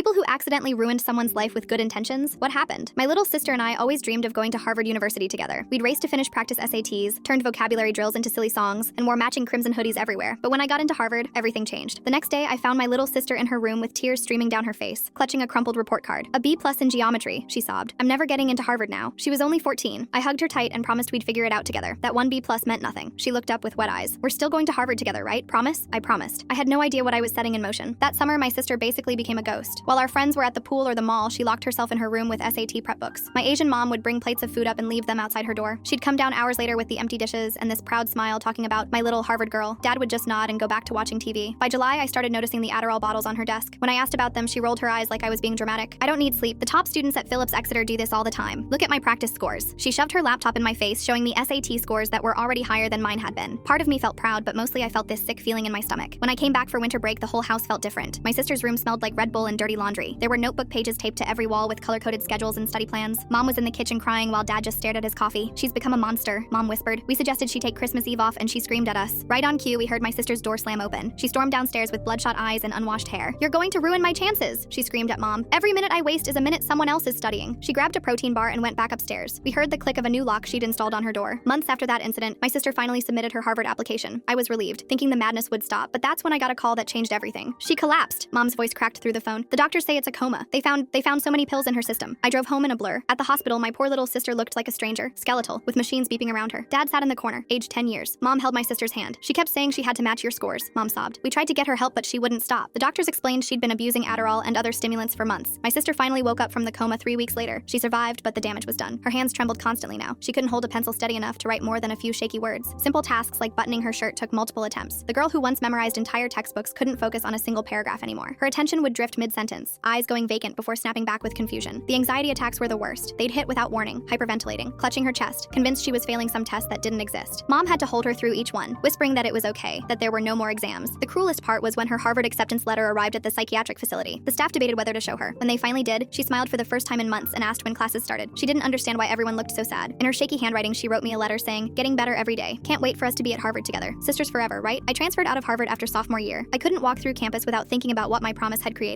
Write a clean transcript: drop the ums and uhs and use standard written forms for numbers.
People who accidentally ruined someone's life with good intentions? What happened? My little sister and I always dreamed of going to Harvard University together. We'd race to finish practice SATs, turned vocabulary drills into silly songs, and wore matching crimson hoodies everywhere. But when I got into Harvard, everything changed. The next day, I found my little sister in her room with tears streaming down her face, clutching a crumpled report card. A B+ in geometry, she sobbed. I'm never getting into Harvard now. She was only 14. I hugged her tight and promised we'd figure it out together. That one B+ meant nothing. She looked up with wet eyes. We're still going to Harvard together, right? Promise? I promised. I had no idea what I was setting in motion. That summer, my sister basically became a ghost. While our friends were at the pool or the mall, she locked herself in her room with SAT prep books. My Asian mom would bring plates of food up and leave them outside her door. She'd come down hours later with the empty dishes and this proud smile talking about my little Harvard girl. Dad would just nod and go back to watching TV. By July, I started noticing the Adderall bottles on her desk. When I asked about them, she rolled her eyes like I was being dramatic. I don't need sleep. The top students at Phillips Exeter do this all the time. Look at my practice scores. She shoved her laptop in my face, showing me SAT scores that were already higher than mine had been. Part of me felt proud, but mostly I felt this sick feeling in my stomach. When I came back for winter break, the whole house felt different. My sister's room smelled like Red Bull and dirty laundry. There were notebook pages taped to every wall with color-coded schedules and study plans. Mom was in the kitchen crying while Dad just stared at his coffee. She's become a monster, Mom whispered. We suggested she take Christmas Eve off and she screamed at us. Right on cue, we heard my sister's door slam open. She stormed downstairs with bloodshot eyes and unwashed hair. You're going to ruin my chances, she screamed at Mom. Every minute I waste is a minute someone else is studying. She grabbed a protein bar and went back upstairs. We heard the click of a new lock she'd installed on her door. Months after that incident, my sister finally submitted her Harvard application. I was relieved, thinking the madness would stop, but that's when I got a call that changed everything. She collapsed, Mom's voice cracked through the phone. The doctors say it's a coma. They found so many pills in her system. I drove home in a blur. At the hospital, my poor little sister looked like a stranger, skeletal, with machines beeping around her. Dad sat in the corner, aged 10 years. Mom held my sister's hand. She kept saying she had to match your scores, Mom sobbed. We tried to get her help, but she wouldn't stop. The doctors explained she'd been abusing Adderall and other stimulants for months. My sister finally woke up from the coma 3 weeks later. She survived, but the damage was done. Her hands trembled constantly now. She couldn't hold a pencil steady enough to write more than a few shaky words. Simple tasks like buttoning her shirt took multiple attempts. The girl who once memorized entire textbooks couldn't focus on a single paragraph anymore. Her attention would drift mid-sentence, eyes going vacant before snapping back with confusion. The anxiety attacks were the worst. They'd hit without warning, hyperventilating, clutching her chest, convinced she was failing some test that didn't exist. Mom had to hold her through each one, whispering that it was okay, that there were no more exams. The cruelest part was when her Harvard acceptance letter arrived at the psychiatric facility. The staff debated whether to show her. When they finally did, she smiled for the first time in months and asked when classes started. She didn't understand why everyone looked so sad. In her shaky handwriting, she wrote me a letter saying, "Getting better every day. Can't wait for us to be at Harvard together. Sisters forever, right?" I transferred out of Harvard after sophomore year. I couldn't walk through campus without thinking about what my promise had created.